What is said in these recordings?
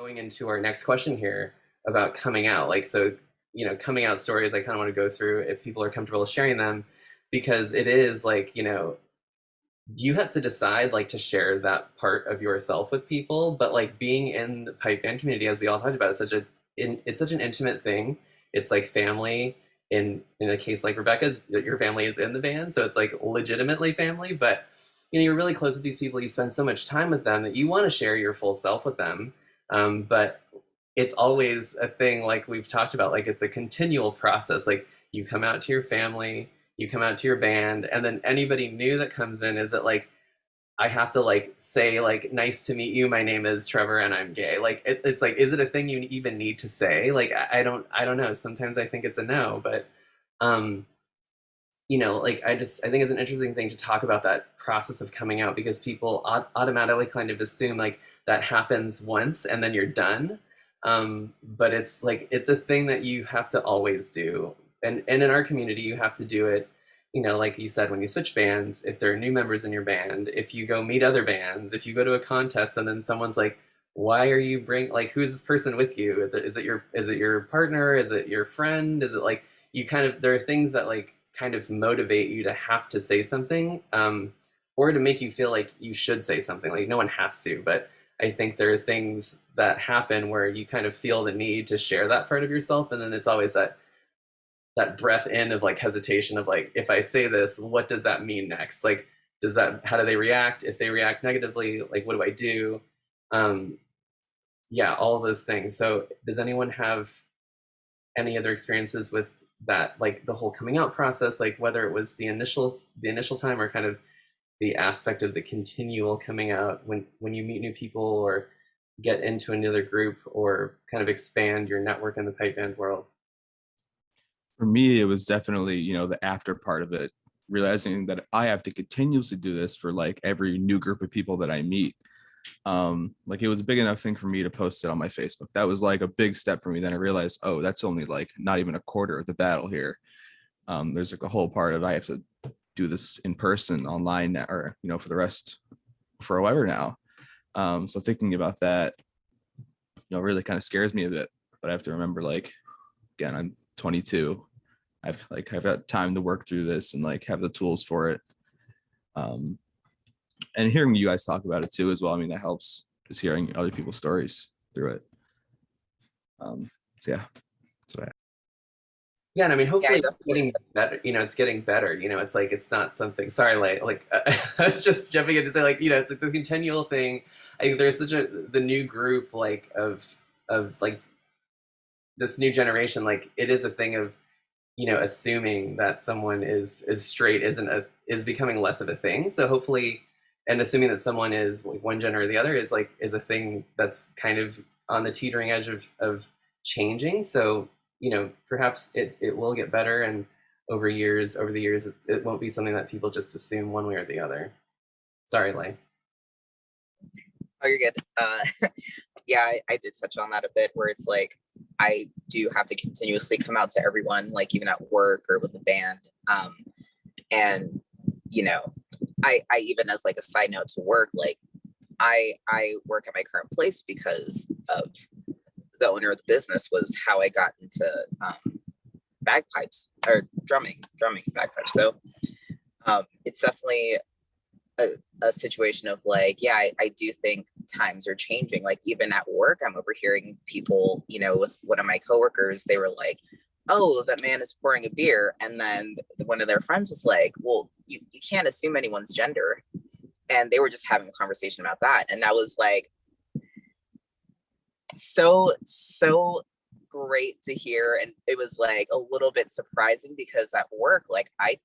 going into our next question here about coming out. Like, so, coming out stories, I kind of want to go through if people are comfortable sharing them, because it is like, you have to decide like to share that part of yourself with people, but like being in the pipe band community, as we all talked about, is it's such an intimate thing. It's like family. In a case like Rebecca's, your family is in the band, so it's like legitimately family, but you're really close with these people. You spend so much time with them that you want to share your full self with them. But it's always a thing, like we've talked about, like it's a continual process. Like you come out to your family, you come out to your band, and then anybody new that comes in, is it like I have to like say like, nice to meet you, my name is Trevor and I'm gay? Like it's like, is it a thing you even need to say? Like I don't know. Sometimes I think it's a no, but um like I think it's an interesting thing to talk about that process of coming out, because people automatically kind of assume like that happens once and then you're done. But it's like it's a thing that you have to always do, and in our community you have to do it. Like you said, when you switch bands, if there are new members in your band, if you go meet other bands, if you go to a contest and then someone's like, why are you like, who's this person with you? Is it your partner? Is it your friend? Is it like, you kind of, there are things that like kind of motivate you to have to say something, or to make you feel like you should say something. Like no one has to, but I think there are things that happen where you kind of feel the need to share that part of yourself, and then it's always that breath in of like hesitation of like, if I say this, what does that mean next? Like, how do they react? If they react negatively, like, what do I do? Yeah, all of those things. So does anyone have any other experiences with that, like the whole coming out process, like whether it was the initial time, or kind of the aspect of the continual coming out when you meet new people or get into another group, or kind of expand your network in the pipe band world? For me, it was definitely, the after part of it, realizing that I have to continuously do this for like every new group of people that I meet. Like it was a big enough thing for me to post it on my Facebook. That was like a big step for me. Then I realized, oh, that's only like not even a quarter of the battle here. There's like a whole part of I have to do this in person, online, or for the rest, forever now. So thinking about that, really kind of scares me a bit. But I have to remember, like, again, I'm 22. I've got time to work through this and like have the tools for it. And hearing you guys talk about it too as well, I mean, that helps, just hearing other people's stories through it. So yeah, that's what I. Yeah, and I mean, Yeah, I hopefully it's definitely. getting better. It's getting better. It's like it's not something. Sorry, like I was just jumping in to say, like, it's like the continual thing. I think there's such the new group, like of like this new generation. Like it is a thing of assuming that someone is straight is becoming less of a thing. So hopefully, and assuming that someone is like one gender or the other is a thing that's kind of on the teetering edge of changing. So perhaps it will get better, and over the years, it won't be something that people just assume one way or the other. Sorry, Lay. Oh, you're good. Yeah, I did touch on that a bit, where it's like I do have to continuously come out to everyone, like even at work or with a band. And I even, as like a side note to work, like I work at my current place because of the owner of the business was how I got into bagpipes, or drumming bagpipes. So it's definitely a situation of like, yeah, I do think times are changing. Like even at work, I'm overhearing people, with one of my coworkers, they were like, oh, that man is pouring a beer. And then one of their friends was like, well, you can't assume anyone's gender. And they were just having a conversation about that. And that was like, so great to hear. And it was like a little bit surprising, because at work, like I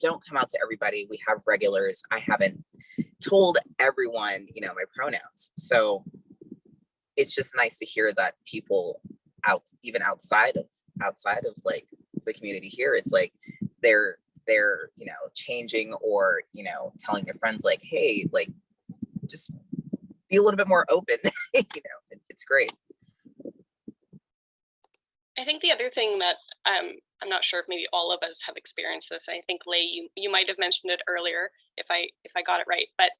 don't come out to everybody. We have regulars. I haven't told everyone, my pronouns. So it's just nice to hear that people even outside of like the community here, it's like they're changing, or telling their friends like, hey, like just be a little bit more open. It's great. I think the other thing that I'm not sure if maybe all of us have experienced this. I think Lay, you might have mentioned it earlier if I got it right, but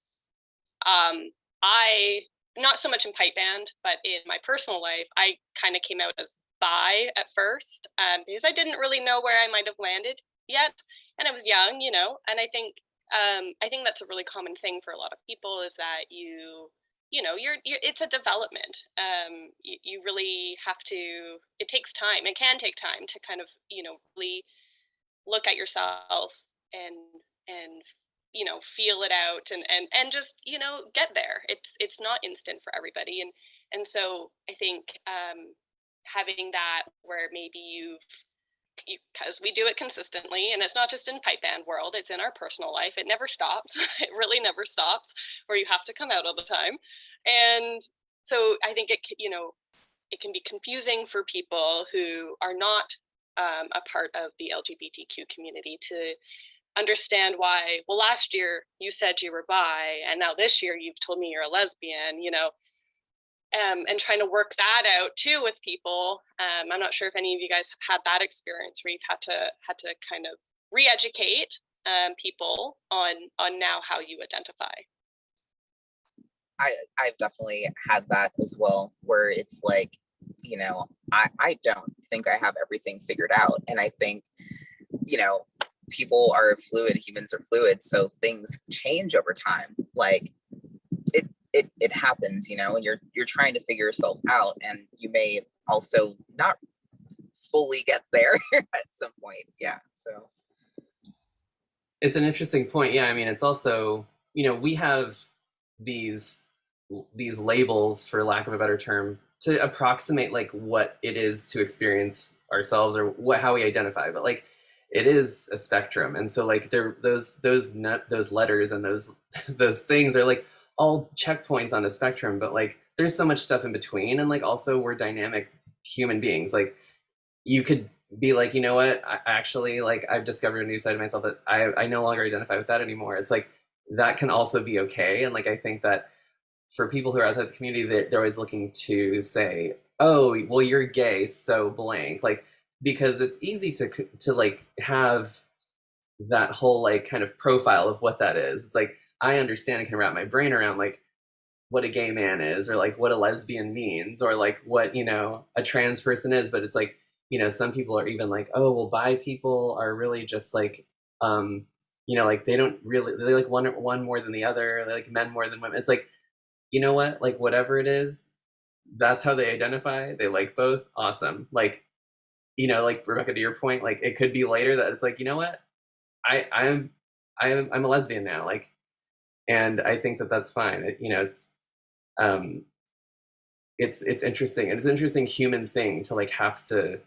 I not so much in pipe band, but in my personal life, I kind of came out as bi at first, because I didn't really know where I might have landed yet, and I was young, you know. And I think that's a really common thing for a lot of people, is that you know, you're it's a development. You really have to. It takes time. It can take time to kind of, you know, really look at yourself and and you know, feel it out, and just, you know, get there. It's not instant for everybody, and so I think having that where maybe because we do it consistently, and it's not just in pipe band world, it's in our personal life. It never stops. It really never stops, where you have to come out all the time. And so I think you know, it can be confusing for people who are not a part of the LGBTQ community to understand why, well, last year you said you were bi, and now this year you've told me you're a lesbian, you know. And trying to work that out too with people. I'm not sure if any of you guys have had that experience where you've had to kind of re-educate people on now how you identify. I've definitely had that as well, where it's like, you know, I don't think I have everything figured out. And I think, you know, people are fluid, humans are fluid, so things change over time. Like it happens, you know, and you're trying to figure yourself out, and you may also not fully get there at some point. Yeah. So It's an interesting point. Yeah, I mean, it's also, you know, we have these labels, for lack of a better term, to approximate like what it is to experience ourselves, or how we identify. But like, it is a spectrum, and so like those letters and those things are like all checkpoints on a spectrum. But like, there's so much stuff in between, and like, also, we're dynamic human beings. Like, you could be like, you know what, I actually, like, I've discovered a new side of myself that I no longer identify with that anymore. It's like, that can also be okay. And like, I think that for people who are outside the community, they're always looking to say, oh, well, you're gay, so blank, like, because it's easy to like have that whole like kind of profile of what that is. It's like, I understand and can wrap my brain around like what a gay man is, or like what a lesbian means, or like what, you know, a trans person is. But it's like, you know, some people are even like, oh, well, bi people are really just like, you know, like, they like one more than the other. They like men more than women. It's like, you know what, like, whatever it is, that's how they identify. They like both. Awesome. Like, you know, like, Rebecca, to your point, like, it could be later that it's like, you know what, I'm a lesbian now. Like, and I think that that's fine. You know, it's interesting. It's an interesting human thing to like have to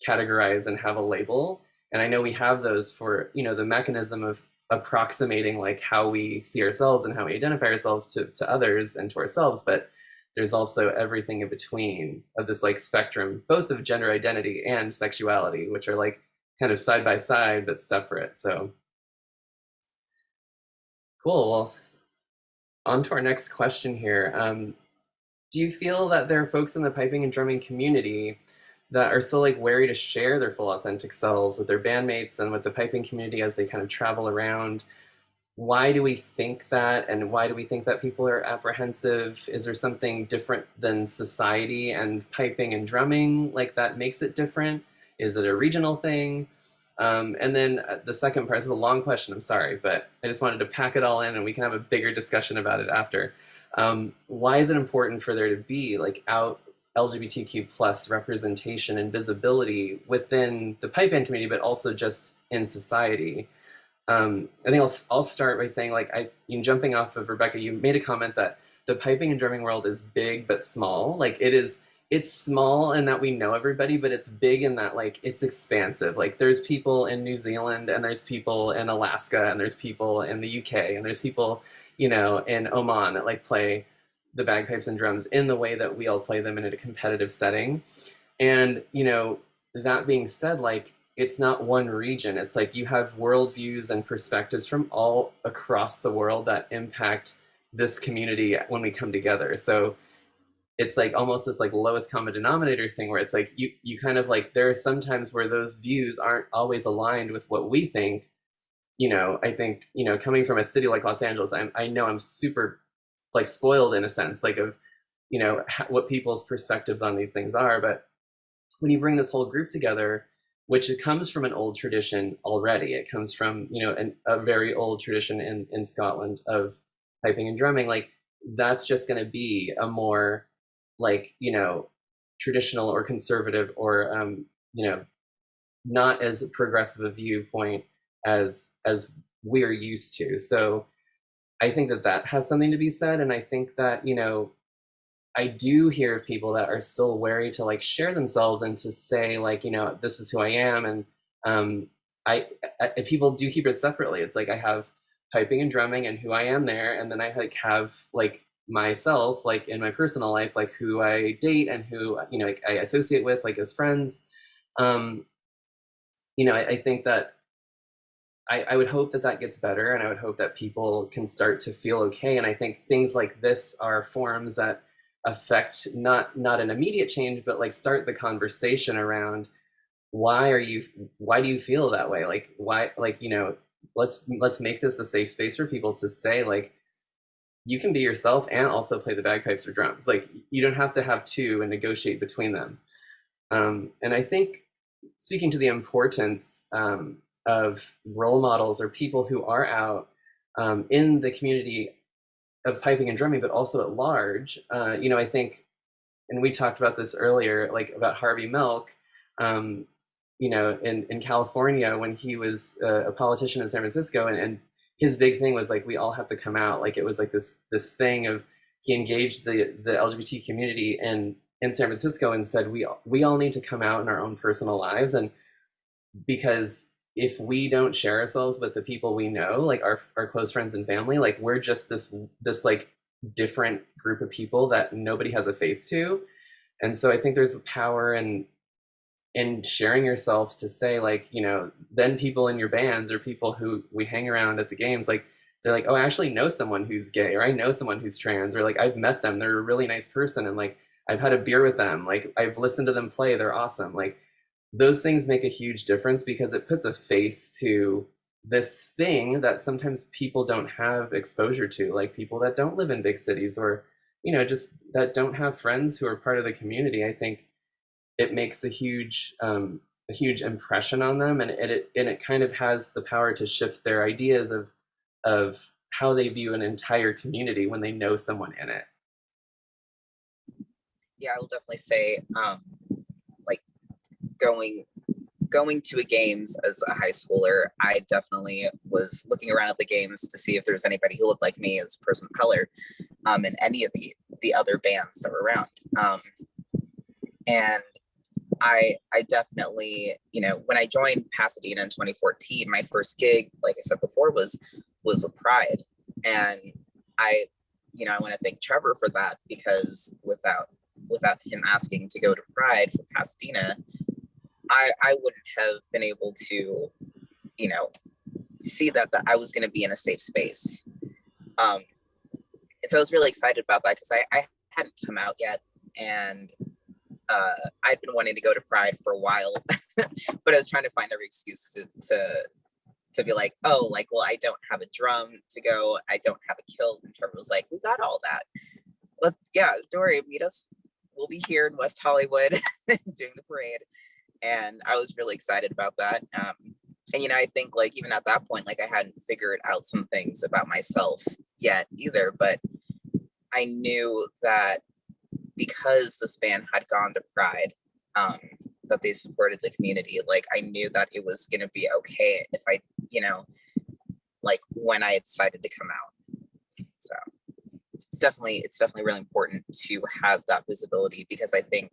categorize and have a label. And I know we have those for, you know, the mechanism of approximating like how we see ourselves and how we identify ourselves to others and to ourselves. But there's also everything in between of this like spectrum, both of gender identity and sexuality, which are like kind of side by side but separate. So cool. Well, on to our next question here. Do you feel that there are folks in the piping and drumming community that are still like wary to share their full authentic selves with their bandmates and with the piping community as they kind of travel around? Why do we think that, and why do we think that people are apprehensive? Is there something different than society and piping and drumming like that makes it different? Is it a regional thing? And then the second part, this is a long question, I'm sorry, but I just wanted to pack it all in and we can have a bigger discussion about it after. Why is it important for there to be like LGBTQ plus representation and visibility within the pipe band community, but also just in society? I think I'll start by saying, like, jumping off of Rebecca, you made a comment that the piping and drumming world is big but small. Like, it's small in that we know everybody, but it's big in that like it's expansive. Like, there's people in New Zealand, and there's people in Alaska, and there's people in the UK, and there's people, you know, in Oman that like play the bagpipes and drums in the way that we all play them in a competitive setting. And, you know, that being said, like, it's not one region. It's like you have worldviews and perspectives from all across the world that impact this community when we come together. So it's like almost this like lowest common denominator thing, where it's like you kind of like, there are some times where those views aren't always aligned with what we think. You know, I think, you know, coming from a city like Los Angeles, I know I'm super like spoiled in a sense, like of, you know, what people's perspectives on these things are. But when you bring this whole group together, which it comes from an old tradition already, it comes from, you know, a very old tradition in Scotland of piping and drumming, like that's just going to be a more like, you know, traditional or conservative or, you know, not as progressive a viewpoint as we're used to. So I think that that has something to be said. And I think that, you know, I do hear of people that are still wary to like share themselves and to say like, you know, this is who I am. And people do keep it separately. It's like I have piping and drumming and who I am there, and then I like have like myself like in my personal life, like who I date and who, you know, like, I associate with like as friends. You know, I think that I would hope that that gets better, and I would hope that people can start to feel okay. And I think things like this are forums that affect not an immediate change, but like start the conversation around why do you feel that way? Like why, like, you know, let's make this a safe space for people to say like you can be yourself and also play the bagpipes or drums. Like you don't have to have two and negotiate between them. And I think speaking to the importance of role models or people who are out in the community of piping and drumming, but also at large, you know, I think, and we talked about this earlier, like about Harvey Milk, you know, in California when he was a politician in San Francisco, and his big thing was like, we all have to come out. Like it was like this thing of, he engaged the LGBT community in San Francisco and said, we all need to come out in our own personal lives. And because if we don't share ourselves with the people we know, like our close friends and family, like we're just this like different group of people that nobody has a face to. And so I think there's power in sharing yourself to say like, you know, then people in your bands or people who we hang around at the games, like they're like, oh, I actually know someone who's gay, or I know someone who's trans, or like I've met them, they're a really nice person, and like I've had a beer with them, like I've listened to them play, they're awesome. Like those things make a huge difference because it puts a face to this thing that sometimes people don't have exposure to, like people that don't live in big cities, or, you know, just that don't have friends who are part of the community. I think it makes a huge impression on them, and it kind of has the power to shift their ideas of how they view an entire community when they know someone in it. Yeah, I will definitely say, like going to a games as a high schooler, I definitely was looking around at the games to see if there was anybody who looked like me as a person of color, in any of the other bands that were around. And I definitely, you know, when I joined Pasadena in 2014, my first gig, like I said before, was with Pride. And I want to thank Trevor for that, because without him asking to go to Pride for Pasadena, I wouldn't have been able to, you know, see that I was going to be in a safe space. And so I was really excited about that, because I hadn't come out yet, and I'd been wanting to go to Pride for a while, but I was trying to find every excuse to be like, oh, like, well, I don't have a drum to go, I don't have a kilt. And Trevor was like, we got all that. But yeah, Dory, meet us. We'll be here in West Hollywood doing the parade. And I was really excited about that. And, you know, I think like even at that point, like I hadn't figured out some things about myself yet either, but I knew that because this band had gone to Pride, that they supported the community, like I knew that it was going to be okay if I, you know, like when I decided to come out. So it's definitely really important to have that visibility, because I think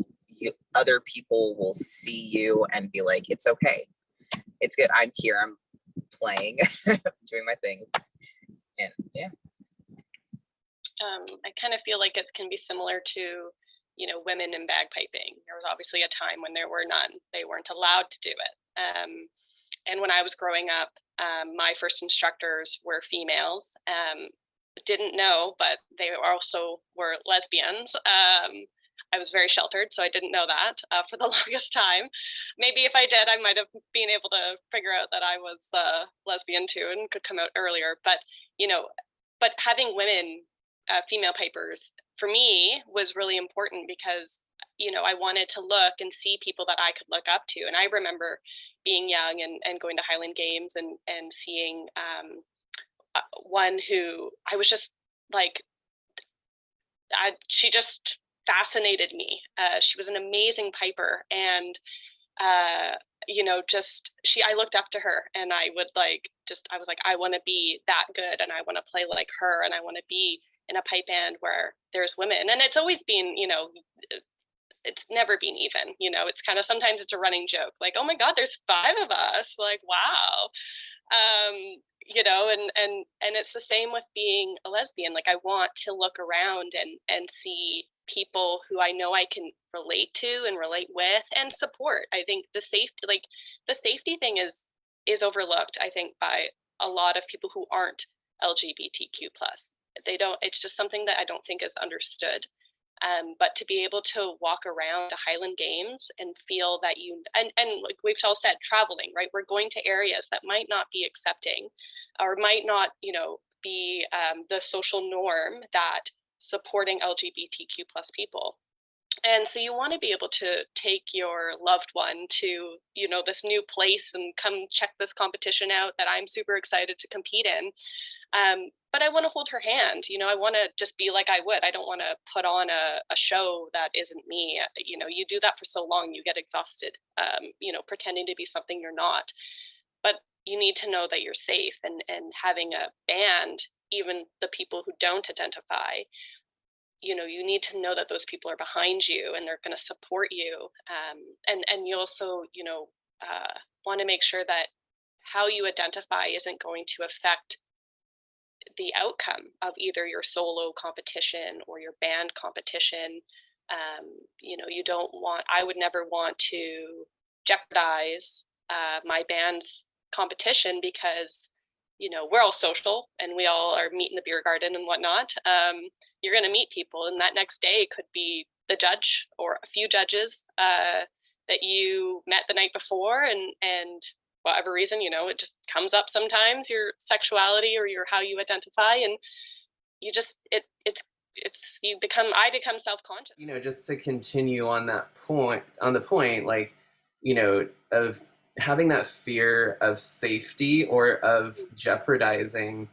other people will see you and be like, it's okay, it's good, I'm here, I'm playing, doing my thing. And yeah. I kind of feel like it can be similar to, you know, women in bagpiping. There was obviously a time when there were none. They weren't allowed to do it. And when I was growing up, my first instructors were females. Didn't know, but they also were lesbians. I was very sheltered, so I didn't know that for the longest time. Maybe if I did, I might have been able to figure out that I was lesbian too and could come out earlier. But, you know, but having women female pipers for me was really important because, you know, I wanted to look and see people that I could look up to. And I remember being young and going to Highland Games and seeing one who I was just like, she just fascinated me. She was an amazing piper, and you know, I looked up to her, and I was like, I want to be that good, and I want to play like her, and I want to be in a pipe band where there's women. And it's always been, you know, it's never been even, you know, it's kind of, sometimes it's a running joke, like, oh my God, there's 5 of us, like, wow. You know, and it's the same with being a lesbian. Like, I want to look around and see people who I know I can relate to and relate with and support. I think the safety thing is overlooked, I think, by a lot of people who aren't LGBTQ plus. It's just something that I don't think is understood. But to be able to walk around Highland Games and feel that and like we've all said, traveling, right? We're going to areas that might not be accepting or might not, you know, be the social norm that supporting LGBTQ plus people. And so you want to be able to take your loved one to, you know, this new place and come check this competition out that I'm super excited to compete in. But I want to hold her hand, you know, I want to just be like I would. I don't want to put on a show that isn't me. You know, you do that for so long, you get exhausted, you know, pretending to be something you're not. But you need to know that you're safe, and having a band, even the people who don't identify, you know, you need to know that those people are behind you and they're going to support you. And you also, you know, want to make sure that how you identify isn't going to affect the outcome of either your solo competition or your band competition. You know, I would never want to jeopardize my band's competition because, you know, we're all social and we all are meeting the beer garden and whatnot. You're going to meet people, and that next day could be the judge or a few judges that you met the night before, and whatever reason, you know, it just comes up sometimes, your sexuality or your how you identify, and you just I become self-conscious. You know, just to continue on that point, like, you know, of having that fear of safety or of jeopardizing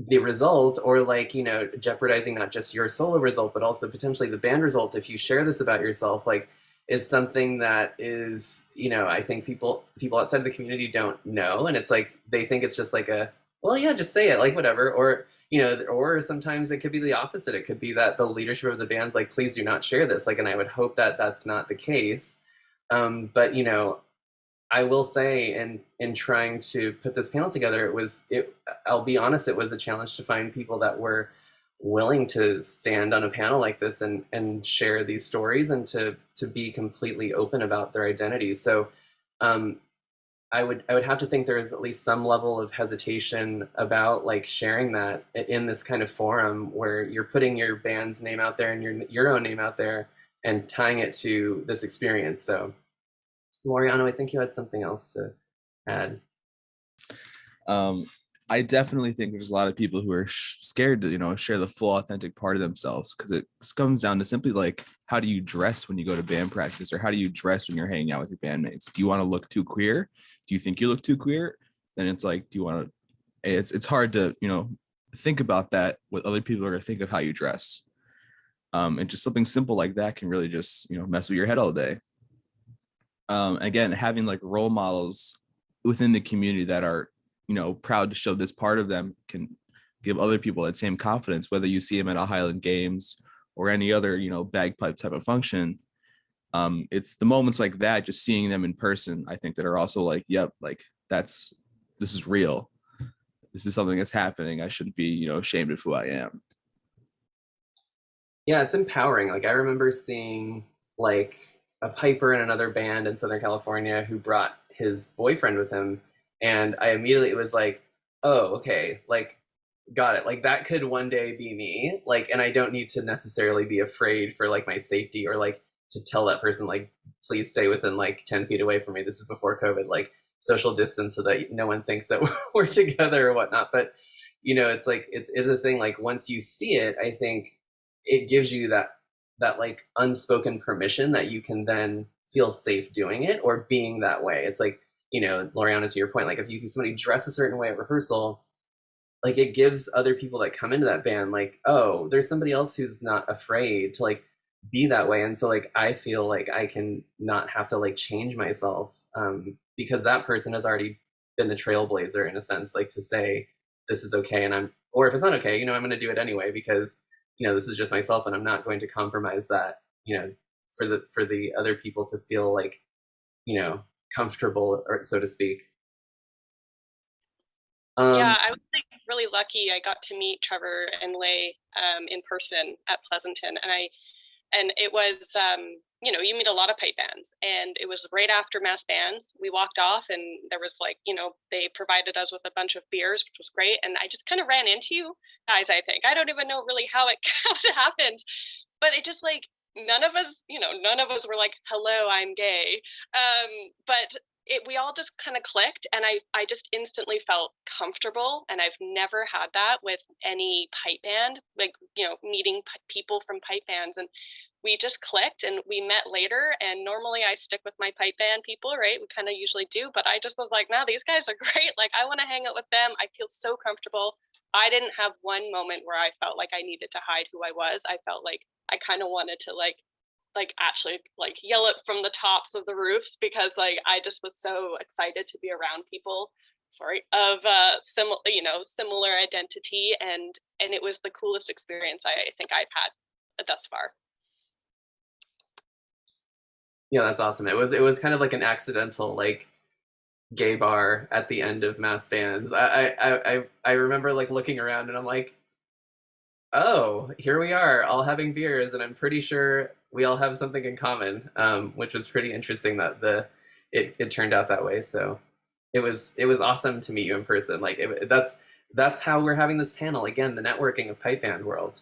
the result, or like, you know, jeopardizing not just your solo result but also potentially the band result if you share this about yourself, like, is something that is, you know, I think people outside the community don't know, and it's like they think it's just like a, well, yeah, just say it, like, whatever. Or, you know, or sometimes it could be the opposite. It could be that the leadership of the band's like, please do not share this, like, and I would hope that that's not the case. But, you know, I will say, in trying to put this panel together, I'll be honest, it was a challenge to find people that were willing to stand on a panel like this and share these stories and to be completely open about their identities. So I would have to think there is at least some level of hesitation about, like, sharing that in this kind of forum where you're putting your band's name out there and your own name out there and tying it to this experience. So Laureano, I think you had something else to add. I definitely think there's a lot of people who are scared to, you know, share the full authentic part of themselves, because it comes down to simply like, how do you dress when you go to band practice, or how do you dress when you're hanging out with your bandmates? Do you want to look too queer? Do you think you look too queer? Then it's like, do you want to? It's hard to, you know, think about that, what other people are going to think of how you dress. And just something simple like that can really just, you know, mess with your head all day. Again, having like role models within the community that are, you know, proud to show this part of them can give other people that same confidence, whether you see them at a Highland Games or any other, you know, bagpipe type of function. It's the moments like that, just seeing them in person, I think, that are also like, yep, like this is real. This is something that's happening. I shouldn't be, you know, ashamed of who I am. Yeah, it's empowering. Like, I remember seeing like a piper in another band in Southern California who brought his boyfriend with him, and I immediately was like, oh, okay, like, got it. Like, that could one day be me. Like, and I don't need to necessarily be afraid for like my safety, or like to tell that person, like, please stay within like 10 feet away from me. This is before COVID, like social distance so that no one thinks that we're together or whatnot. But, you know, it's like it's a thing, like once you see it, I think it gives you that like unspoken permission that you can then feel safe doing it or being that way. It's like, you know, Laureano, to your point, like if you see somebody dress a certain way at rehearsal, like it gives other people that come into that band like, oh, there's somebody else who's not afraid to like be that way. And so like I feel like I can not have to like change myself, because that person has already been the trailblazer in a sense, like to say this is okay, and I'm, or if it's not okay, you know, I'm going to do it anyway because, you know, this is just myself and I'm not going to compromise that, you know, for the other people to feel like, you know, comfortable, or so to speak. Yeah, I was like really lucky. I got to meet Trevor and Lay in person at Pleasanton, and it was you know, you meet a lot of pipe bands, and it was right after mass bands. We walked off, and there was like, you know, they provided us with a bunch of beers, which was great. And I just kind of ran into you guys. I think I don't even know really how it how it happened, but it just like none of us, you know, none of us were like, hello, I'm gay. But we all just kind of clicked, and I just instantly felt comfortable, and I've never had that with any pipe band, like, you know, meeting people from pipe bands, and we just clicked, and we met later. And normally I stick with my pipe band people, right? We kind of usually do, but I just was like, no, these guys are great. Like, I want to hang out with them. I feel so comfortable. I didn't have one moment where I felt like I needed to hide who I was. I felt like I kind of wanted to like actually like yell it from the tops of the roofs, because like I just was so excited to be around people of similar, you know, similar identity, and it was the coolest experience I think I've had thus far. Yeah, that's awesome. It was kind of like an accidental like gay bar at the end of mass bands. I remember like looking around and I'm like, oh, here we are, all having beers, and I'm pretty sure we all have something in common, which was pretty interesting that it turned out that way. So it was awesome to meet you in person. Like that's how we're having this panel again, the networking of pipe band world.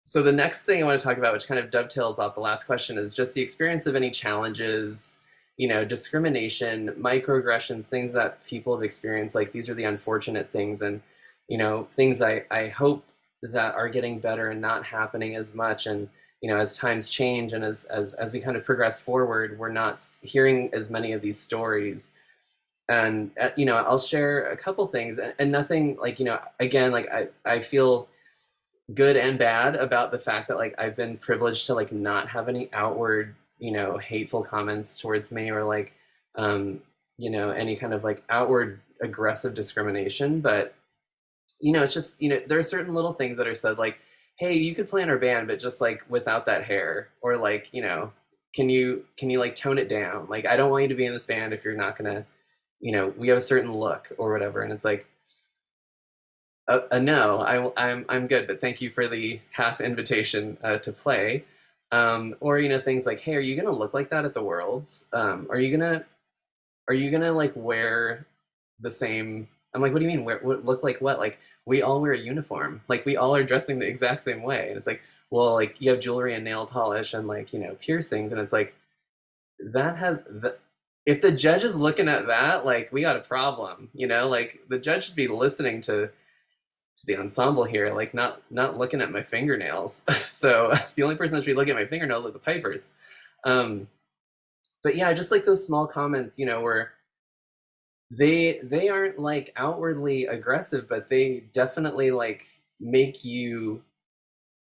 So the next thing I want to talk about, which kind of dovetails off the last question, is just the experience of any challenges, you know, discrimination, microaggressions, things that people have experienced. Like these are the unfortunate things, and you know, things I hope that are getting better and not happening as much. And you know, as times change and as we kind of progress forward, we're not hearing as many of these stories. And you know, I'll share a couple things, and nothing like, you know, again, like I feel good and bad about the fact that like I've been privileged to like not have any outward, you know, hateful comments towards me, or like you know, any kind of like outward aggressive discrimination. But you know, it's just, you know, there are certain little things that are said like, hey, you could play in our band but just like without that hair, or like, you know, can you like tone it down, like I don't want you to be in this band if you're not gonna, you know, we have a certain look or whatever. And it's like, no, I'm good, but thank you for the half invitation to play. Or you know, things like, hey, are you gonna look like that at the Worlds? Are you gonna like wear the same? I'm like, what do you mean? Look like what? Like we all wear a uniform. Like we all are dressing the exact same way. And it's like, well, like you have jewelry and nail polish and like, you know, piercings, and it's like that has the. If the judge is looking at that, like we got a problem, you know, like the judge should be listening to the ensemble here, like not looking at my fingernails. So the only person that should be looking at my fingernails are the pipers. But yeah, just like those small comments, you know, where they aren't like outwardly aggressive, but they definitely like make you,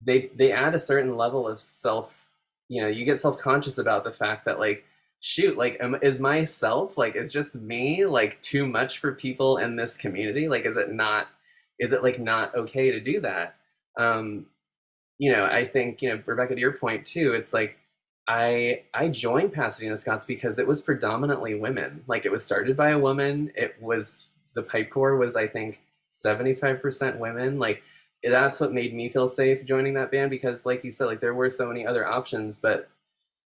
they add a certain level of self, you know, you get self-conscious about the fact that like, shoot, like is myself, like is just me like too much for people in this community? Like is it like not okay to do that? You know, I think, you know, Rebecca, to your point too, it's like I joined Pasadena Scots because it was predominantly women. Like it was started by a woman. It was, the pipe corps was, I think, 75% women. Like that's what made me feel safe joining that band, because like you said, like there were so many other options, but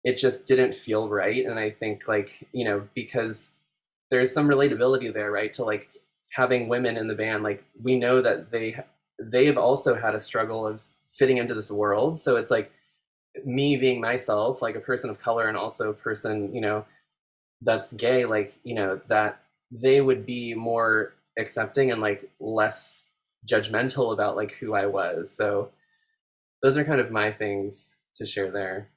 it just didn't feel right. And I think like, you know, because there's some relatability there, right? To like having women in the band, like we know that they have also had a struggle of fitting into this world. So it's like me being myself, like a person of color and also a person, you know, that's gay, like, you know, that they would be more accepting and like less judgmental about like who I was. So those are kind of my things to share there.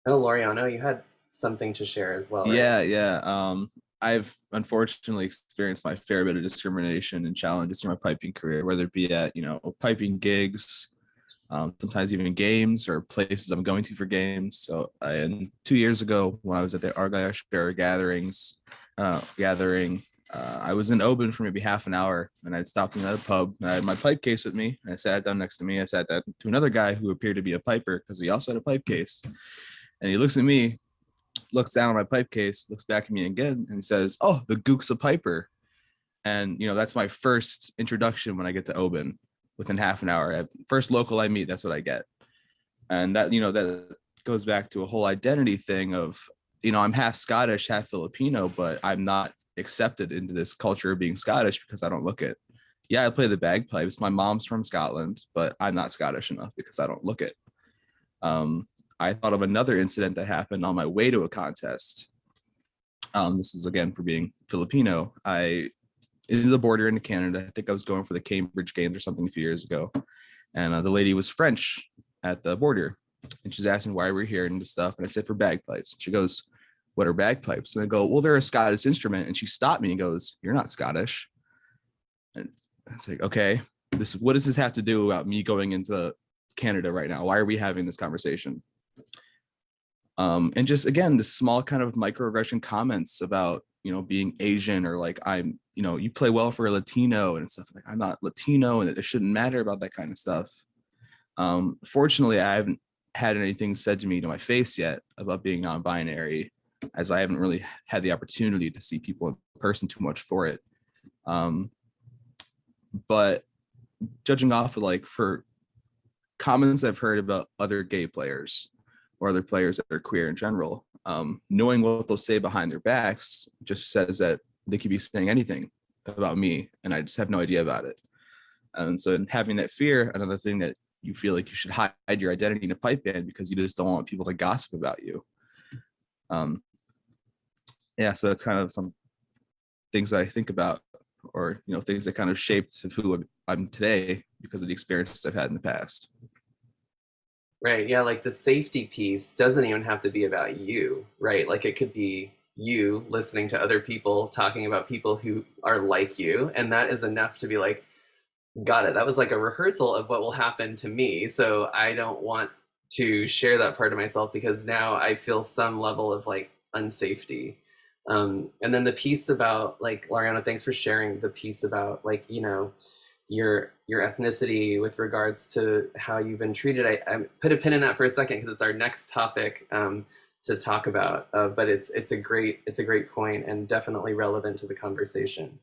Oh, Laureano, you had something to share as well, right? Yeah. I've unfortunately experienced my fair bit of discrimination and challenges in my piping career, whether it be at, piping gigs, sometimes even games or places I'm going to for games. So, and 2 years ago, when I was at the Argyle Share gathering, I was in Oban for maybe half an hour, and I'd stopped in at a pub, and I had my pipe case with me, and I sat down next to me. I sat down to another guy who appeared to be a piper because he also had a pipe case. And he looks at me, looks down on my pipe case, looks back at me again, and he says, "Oh, the Gook's a piper." And, that's my first introduction when I get to Oban within half an hour. First local I meet, that's what I get. And that, that goes back to a whole identity thing of, I'm half Scottish, half Filipino, but I'm not accepted into this culture of being Scottish because I don't look it. Yeah, I play the bagpipes. My mom's from Scotland, but I'm not Scottish enough because I don't look it. I thought of another incident that happened on my way to a contest. This is again for being Filipino. I into the border into Canada. I think I was going for the Cambridge games or something a few years ago. And the lady was French at the border. And she's asking why we're here and stuff. And I said, for bagpipes. She goes, "What are bagpipes?" And I go, "Well, they're a Scottish instrument." And she stopped me and goes, "You're not Scottish." And it's like, okay, what does this have to do about me going into Canada right now? Why are we having this conversation? And just, again, the small kind of microaggression comments about, being Asian, or like, you play well for a Latino and stuff. Like, I'm not Latino, and it shouldn't matter about that kind of stuff. Fortunately, I haven't had anything said to me to my face yet about being non-binary, as I haven't really had the opportunity to see people in person too much for it. But judging off of, like, for comments I've heard about other gay players or other players that are queer in general, knowing what they'll say behind their backs just says that they could be saying anything about me, and I just have no idea about it. And so, in having that fear, another thing that you feel like you should hide your identity in a pipe band because you just don't want people to gossip about you. So that's kind of some things that I think about, or things that kind of shaped who I'm today because of the experiences I've had in the past. Right. Yeah. Like the safety piece doesn't even have to be about you, right? Like it could be you listening to other people talking about people who are like you. And that is enough to be like, got it. That was like a rehearsal of what will happen to me. So I don't want to share that part of myself because now I feel some level of like unsafety. And then the piece about, like, Laureano, thanks for sharing the piece about, like, your ethnicity with regards to how you've been treated. I put a pin in that for a second because it's our next topic to talk about. But it's a great point and definitely relevant to the conversation.